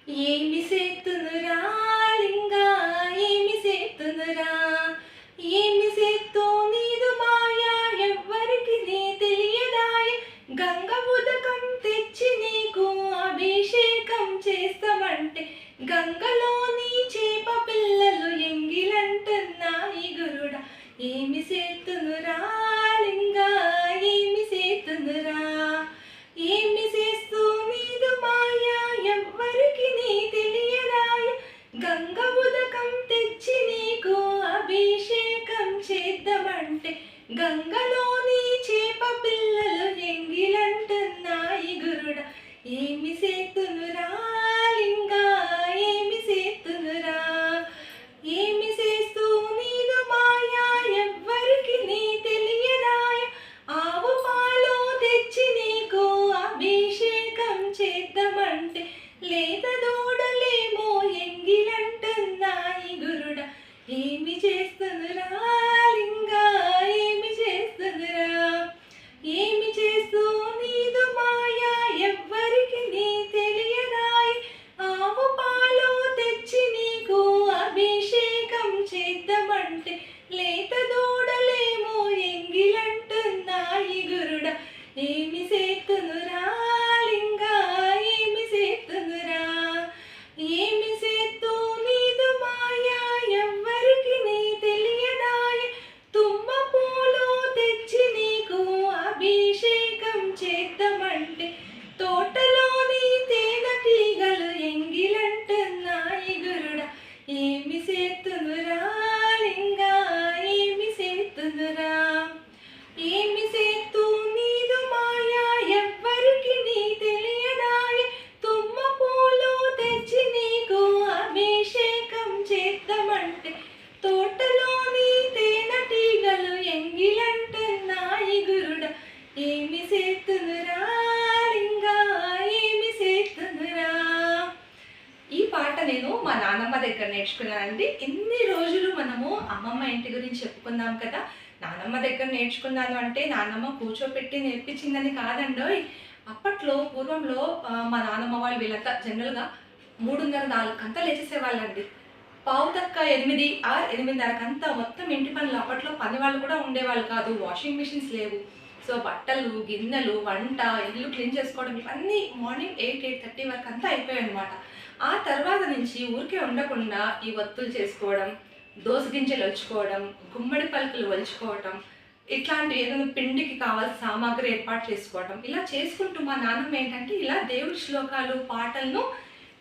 ఏమి సేతునురా లింగా ఏమి సేతునురా ఏమి సేత్తు నీదు మాయా ఎవ్వరికి నీ తెలియదాయ గంగ ఉదకం తెచ్చి నీకు అభిషేకం చేస్తామంటే గంగలోని చేప పిల్లలు ఎంగిలంటున్నాయి గురుడా ఏమి సేతునురా లింగా ఏమి సేతునురా ఏమి చేస్తూ నీదు మాయా ఎవ్వరికి నీ తెలియదాయ గంగ ఉదకం తెచ్చి నీకు అభిషేకం చేద్దామంటే గంగలోని చేప పిల్లలు ఎంగిలంటున్నాయి గురుడా ఏమి సేతునురా లింగా ఏమి సేతునురా ఏమి చేస్తూ నీదు మాయా ఎవ్వరికి నీ తెలియదాయ ఆవు పాలు తెచ్చి నీకు అభిషేకం చేద్దామంటే లేత దూడలేమో ఎంగిలంటున్నాయి గురుడా ఏమి చేస్తునురా లింగా ఏమి చేస్తునురా ఏమి చేస్తూ నీదు మాయా ఎవ్వరికి నీ తెలియదాయ ఆవు పాలు తెచ్చి నీకు అభిషేకం చేద్దామంటే లేత దూడలేమో ఎంగిలంటున్నాయి గురుడా ఏమి సేతునురా లింగా ఏమి సేతునురా ఏమి సేత్తు నీదు మాయా ఎవ్వరికి నీ తెలియదాయ తుమ్మ పూలు తెచ్చి నీకు అభిషేకం చేద్దామంటే తోటలోని తేనెటీగలు ఎంగిలంటున్నాయి గురుడా ఏమి సేతునురా లింగా ఏమి సేతునురా ఏమి సేత్తు నీదు మాయా ఎవ్వరికి నీ తెలియదాయ తుమ్మ పూలు తెచ్చి నీకు అభిషేకం చేద్దామంటే తోటలోని తేనెటీగలు ఎంగిలంటున్నాయి గురుడా ఏమి సేతునురా లింగా ఏమి సేతునురా. ఈ పాట నేను మా నానమ్మ దగ్గర నేర్చుకున్నానండి. ఎన్ని రోజులు మనము అమ్మమ్మ ఇంటి గురించి చెప్పుకున్నాం కదా. నానమ్మ దగ్గర నేర్చుకున్నాను అంటే నానమ్మ కూర్చోపెట్టి నేర్పించిందని కాదండోయ్. అప్పట్లో పూర్వంలో మా నానమ్మ వాళ్ళు వీళ్ళంతా జనరల్గా 3:30-4 లేచేసేవాళ్ళండి. పావు తక్క 8 ఆర్ 8:30 మొత్తం ఇంటి పనులు. అప్పట్లో పని వాళ్ళు కూడా ఉండేవాళ్ళు కాదు, వాషింగ్ మిషన్స్ లేవు. సో బట్టలు, గిన్నెలు, వంట, ఇల్లు క్లీన్ చేసుకోవడం ఇవన్నీ మార్నింగ్ 8-8:30 వరకు అంతా అయిపోయాయి అనమాట. ఆ తర్వాత నుంచి ఊరికే ఉండకుండా ఈ వత్తులు చేసుకోవడం, దోస గింజలు ఒలుచుకోవడం, గుమ్మడి పలుకులు ఒలుచుకోవడం, ఇట్లాంటి ఏదైనా పిండికి కావాల్సిన సామాగ్రి ఏర్పాటు చేసుకోవడం, ఇలా చేసుకుంటూ మా నాన్నమ్మ ఏంటంటే ఇలా దేవుడి శ్లోకాలు, పాటలను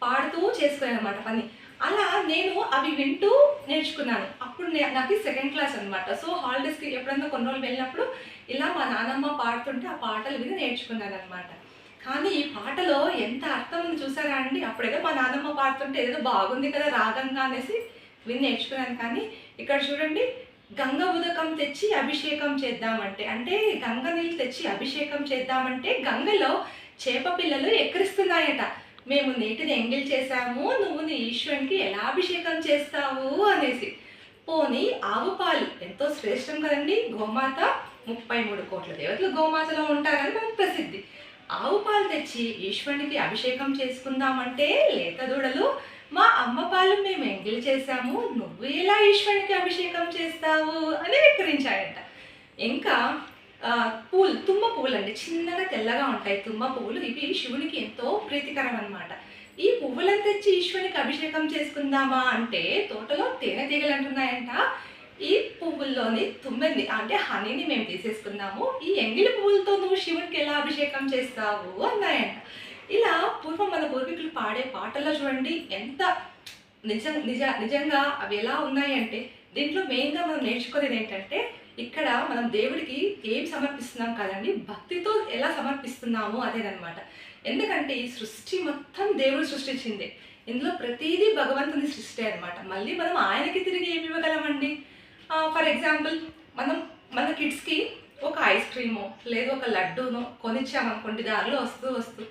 పాడుతూ చేసుకునేదన్నమాట పని. అలా నేను అవి వింటూ నేర్చుకున్నాను. అప్పుడు నాకు 2nd క్లాస్ అనమాట. సో హాలిడేస్కి ఎప్పుడన్నా కొన్ని రోజులు వెళ్ళినప్పుడు ఇలా మా నాన్నమ్మ పాడుతుంటే ఆ పాటలు విని నేర్చుకున్నాను అనమాట. కానీ ఈ పాటలో ఎంత అర్థం ఉంది చూసారా అండి. అప్పుడేదో మా నాన్నమ్మ పాడుతుంటే ఏదో బాగుంది కదా రాగంగా అనేసి విని నేర్చుకున్నాను. కానీ ఇక్కడ చూడండి, గంగ ఉదకం తెచ్చి అభిషేకం చేద్దామంటే, అంటే గంగ నీళ్ళు తెచ్చి అభిషేకం చేద్దామంటే గంగలో చేప పిల్లలు ఎక్కరిస్తున్నాయట. మేము నీటిని ఎంగిల్ చేశాము, నువ్వు నీ ఈశ్వరునికి ఎలా అభిషేకం చేస్తావు అనేసి. పోనీ ఆవు పాలు ఎంతో శ్రేష్టం కదండి. గోమాత 33 కోట్ల దేవతలు గోమాతలో ఉంటారని మనకు ప్రసిద్ధి. ఆవు పాలు తెచ్చి ఈశ్వరునికి అభిషేకం చేసుకుందామంటే లేత దూడలు మా అమ్మ పాలు మేము ఎంగిల్ చేశాము, నువ్వు ఎలా ఈశ్వరునికి అభిషేకం చేస్తావు అని విక్రించాయంట. ఇంకా పూలు, తుమ్మ పువ్వులు అండి, చిన్నగా తెల్లగా ఉంటాయి తుమ్మ పువ్వులు. ఇవి శివునికి ఎంతో ప్రీతికరం అనమాట. ఈ పువ్వులను తెచ్చి ఈశ్వరునికి అభిషేకం చేసుకుందామా అంటే తోటలో తేనెటీగలు అంటున్నాయంట, ఈ పువ్వుల్లోని తుమ్మెది అంటే హనీని మేము తీసేసుకున్నాము, ఈ ఎంగిలి పువ్వులతో నువ్వు శివునికి ఎలా అభిషేకం చేస్తావు అన్నాయంట. ఇలా పూర్వం మన పూర్వీకులు పాడే పాటల్లో చూడండి ఎంత నిజంగా అవి ఎలా ఉన్నాయి అంటే, దీంట్లో మెయిన్గా మనం నేర్చుకునేది ఏంటంటే, ఇక్కడ మనం దేవుడికి ఏం సమర్పిస్తున్నాం కదండి, భక్తితో ఎలా సమర్పిస్తున్నాము అదేనమాట. ఎందుకంటే ఈ సృష్టి మొత్తం దేవుడు సృష్టించింది. ఇందులో ప్రతిదీ భగవంతుని సృష్టి అనమాట. మళ్ళీ మనం ఆయనకి తిరిగి ఏమి ఇవ్వగలమండి? ఫర్ ఎగ్జాంపుల్, మన కిడ్స్కి ఒక ఐస్ క్రీమో లేదు ఒక లడ్డూనో కొనిచ్చామనుకోండి, దారిలో వస్తూ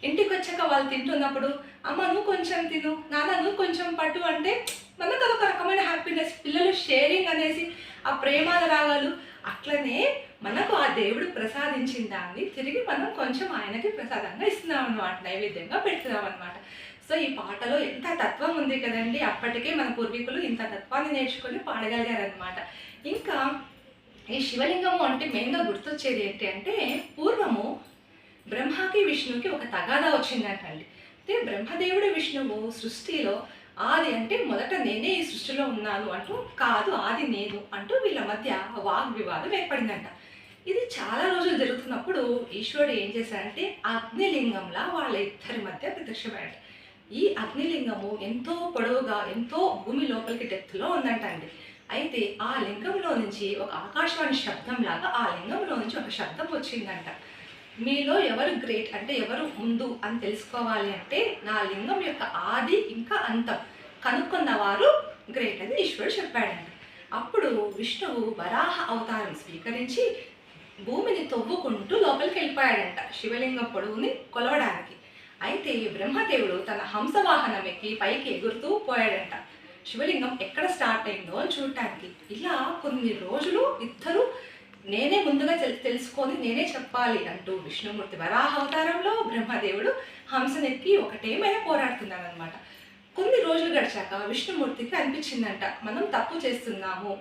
ఇంటికి వచ్చాక వాళ్ళు తింటున్నప్పుడు అమ్మ నువ్వు కొంచెం తిను, నాన్న నువ్వు కొంచెం పట్టు అంటే మనకు అదొక రకమైన హ్యాపీనెస్. పిల్లలు షేరింగ్ అనేసి ఆ ప్రేమానురాగాలు. అట్లనే మనకు ఆ దేవుడు ప్రసాదించిన దాన్ని తిరిగి మనం కొంచెం ఆయనకి ప్రసాదంగా ఇస్తున్నాం అన్నమాట, నైవేద్యంగా పెడుతున్నాం అనమాట. సో సో ఈ పాటలో ఎంత తత్వం ఉంది కదండి. అప్పటికే మన పూర్వీకులు ఇంత తత్వాన్ని నేర్చుకొని పాడగలిగారనమాట. ఇంకా ఈ శివలింగము అంటే మెయిన్గా గుర్తొచ్చేది ఏంటి అంటే, పూర్వము బ్రహ్మకి విష్ణువుకి ఒక తగాదా వచ్చిందంటండి. అంటే బ్రహ్మదేవుడు విష్ణువు సృష్టిలో ఆది అంటే మొదట నేనే ఈ సృష్టిలో ఉన్నాను అంటూ, కాదు ఆది నేను అంటూ వీళ్ళ మధ్య వాగ్వివాదం ఏర్పడిందంట. ఇది చాలా రోజులు జరుగుతున్నప్పుడు ఈశ్వరుడు ఏం చేశాడంటే అగ్నిలింగంలా వాళ్ళ ఇద్దరి మధ్య ప్రత్యక్షమయ్యాడు. ఈ అగ్నిలింగము ఎంతో పొడవుగా ఎంతో భూమి లోపలికి డెప్త్లో ఉందంట అండి. అయితే ఆ లింగంలో నుంచి ఒక ఆకాశవాణి శబ్దం లాగా ఆ లింగంలో నుంచి ఒక శబ్దం వచ్చిందంట. మీలో ఎవరు గ్రేట్ అంటే ఎవరు ముందు అని తెలుసుకోవాలి అంటే నా లింగం యొక్క ఆది ఇంకా అంతం కనుక్కున్నవారు గ్రేట్ అని ఈశ్వరుడు చెప్పాడండి. అప్పుడు విష్ణువు వరాహ అవతారం స్వీకరించి భూమిని తవ్వుకుంటూ లోపలికి వెళ్ళిపోయాడంట శివలింగం పొడవుని కొలవడానికి. అయితే బ్రహ్మదేవుడు తన హంసవాహనం ఎక్కి పైకి ఎగురుతూ పోయాడంట శివలింగం ఎక్కడ స్టార్ట్ అయిందో అని చూడటానికి. ఇలా కొన్ని రోజులు ఇద్దరు నేనే ముందుగా తెలుసుకొని నేనే చెప్పాలి అంటూ విష్ణుమూర్తి వరాహ అవతారంలో, బ్రహ్మదేవుడు హంసనెక్కి ఒకటేమైనా పోరాడుతున్నారనమాట. కొన్ని రోజులు గడిచాక విష్ణుమూర్తికి అనిపించిందంట, మనం తప్పు చేస్తున్నాము,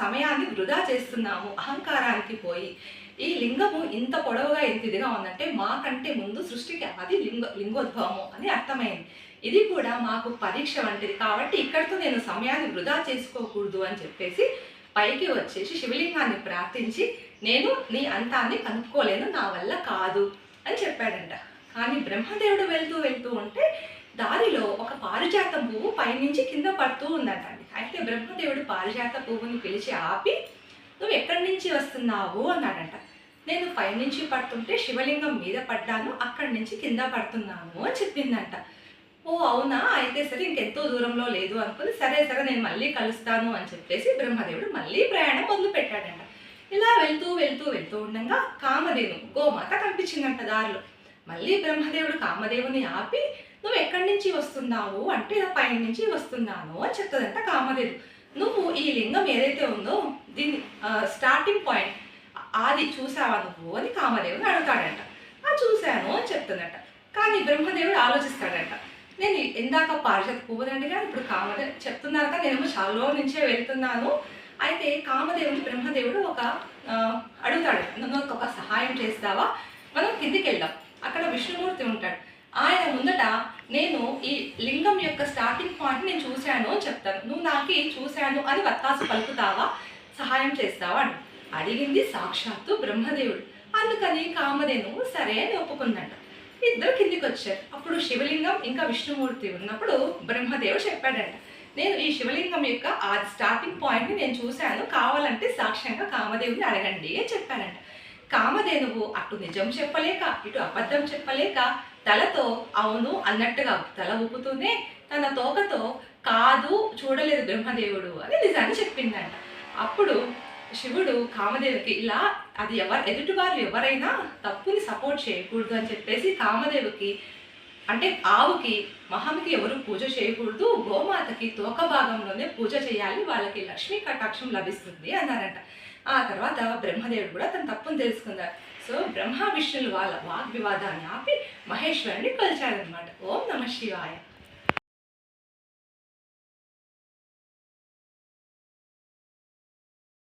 సమయాన్ని వృధా చేస్తున్నాము, అహంకారానికి పోయి ఈ లింగము ఇంత పొడవుగా ఇంత ఇదిగా ఉందంటే మాకంటే ముందు సృష్టికి అది లింగోద్భవము అని అర్థమైంది. ఇది కూడా మాకు పరీక్ష వంటిది కాబట్టి ఇక్కడితో నేను సమయాన్ని వృధా చేసుకోకూడదు అని చెప్పేసి పైకి వచ్చేసి శివలింగాన్ని ప్రార్థించి నేను నీ అంతాన్ని కనుక్కోలేను, నా వల్ల కాదు అని చెప్పాడంట. కానీ బ్రహ్మదేవుడు వెళ్తూ వెళ్తూ ఉంటే దారిలో ఒక పారిజాత పువ్వు పైనుంచి కింద పడుతూ ఉందంటండి. అయితే బ్రహ్మదేవుడు పారిజాత పువ్వుని పిలిచి ఆపి నువ్వు ఎక్కడి నుంచి వస్తున్నావు అన్నాడంట. నేను పైనుంచి పడుతుంటే శివలింగం మీద పడ్డాను, అక్కడి నుంచి కింద పడుతున్నాను అని చెప్పిందంట. ఓ అవునా, అయితే సరే ఇంకెంతో దూరంలో లేదు అనుకుని సరే సరే నేను మళ్ళీ కలుస్తాను అని చెప్పేసి బ్రహ్మదేవుడు మళ్ళీ ప్రయాణం మొదలు పెట్టాడంట. ఇలా వెళ్తూ వెళ్తూ వెళ్తూ ఉండగా కామధేను గోమాత కనిపించిందంట దారిలో. మళ్ళీ బ్రహ్మదేవుడు కామదేవుని ఆపి నువ్వు ఎక్కడి నుంచి వస్తున్నావు అంటే పైన నుంచి వస్తున్నాను అని చెప్తుందంట కామధేను. నువ్వు ఈ లింగం ఏదైతే ఉందో దీని స్టార్టింగ్ పాయింట్ ఆది చూసావా నువ్వు అని కామదేవుని అడుగుతాడంట. చూశాను అని చెప్తుందట. కానీ బ్రహ్మదేవుడు ఆలోచిస్తాడంట, నేను ఇందాక పారిజాత పువ్వుదండి కానీ ఇప్పుడు కామదేవుడు చెప్తున్నారు కదా, నేనేమో చాలా నుంచే వెళ్తున్నాను. అయితే కామదేవుని బ్రహ్మదేవుడు ఒక అడుగుతాడు, నన్ను ఒక సహాయం చేస్తావా, మనం కిందికి వెళ్దాం, అక్కడ విష్ణుమూర్తి ఉంటాడు, ఆయన ముందట నేను ఈ లింగం యొక్క స్టార్టింగ్ పాయింట్ నేను చూశాను అని చెప్తాను, నువ్వు నాకు చూశాను అని వత్తాసు పలుకుతావా, సహాయం చేస్తావా అని అడిగింది సాక్షాత్తు బ్రహ్మదేవుడు. అందుకని కామధేను సరే అని ఒప్పుకుందంట. ఇద్దరు కిందికి వచ్చారు. అప్పుడు శివలింగం ఇంకా విష్ణుమూర్తి ఉన్నప్పుడు బ్రహ్మదేవుడు చెప్పాడంట, నేను ఈ శివలింగం యొక్క ఆ స్టార్టింగ్ పాయింట్ని నేను చూశాను, కావాలంటే సాక్ష్యంగా కామదేవుని అడగండి అని చెప్పాడంట. కామధేనువు అటు నిజం చెప్పలేక ఇటు అబద్ధం చెప్పలేక తలతో అవును అన్నట్టుగా తల ఊపుతూనే తన తోకతో కాదు చూడలేదు బ్రహ్మదేవుడు అని నిజాన్ని చెప్పిందంట. అప్పుడు శివుడు కామదేవుకి ఇలా అది ఎదుటివారు ఎవరైనా తప్పుని సపోర్ట్ చేయకూడదు అని చెప్పేసి కామదేవుకి అంటే ఆవుకి మహానికి ఎవరు పూజ చేయకూడదు, గోమాతకి తోక భాగంలోనే పూజ చేయాలి, వాళ్ళకి లక్ష్మీ కటాక్షం లభిస్తుంది అన్నారంట. ఆ తర్వాత బ్రహ్మదేవుడు కూడా తన తప్పును తెలుసుకున్నారు. సో బ్రహ్మ విష్ణులు వాళ్ళ వాగ్వివాదాన్ని ఆపి మహేశ్వరుని కొలిచారనమాట. ఓం నమః శివాయ.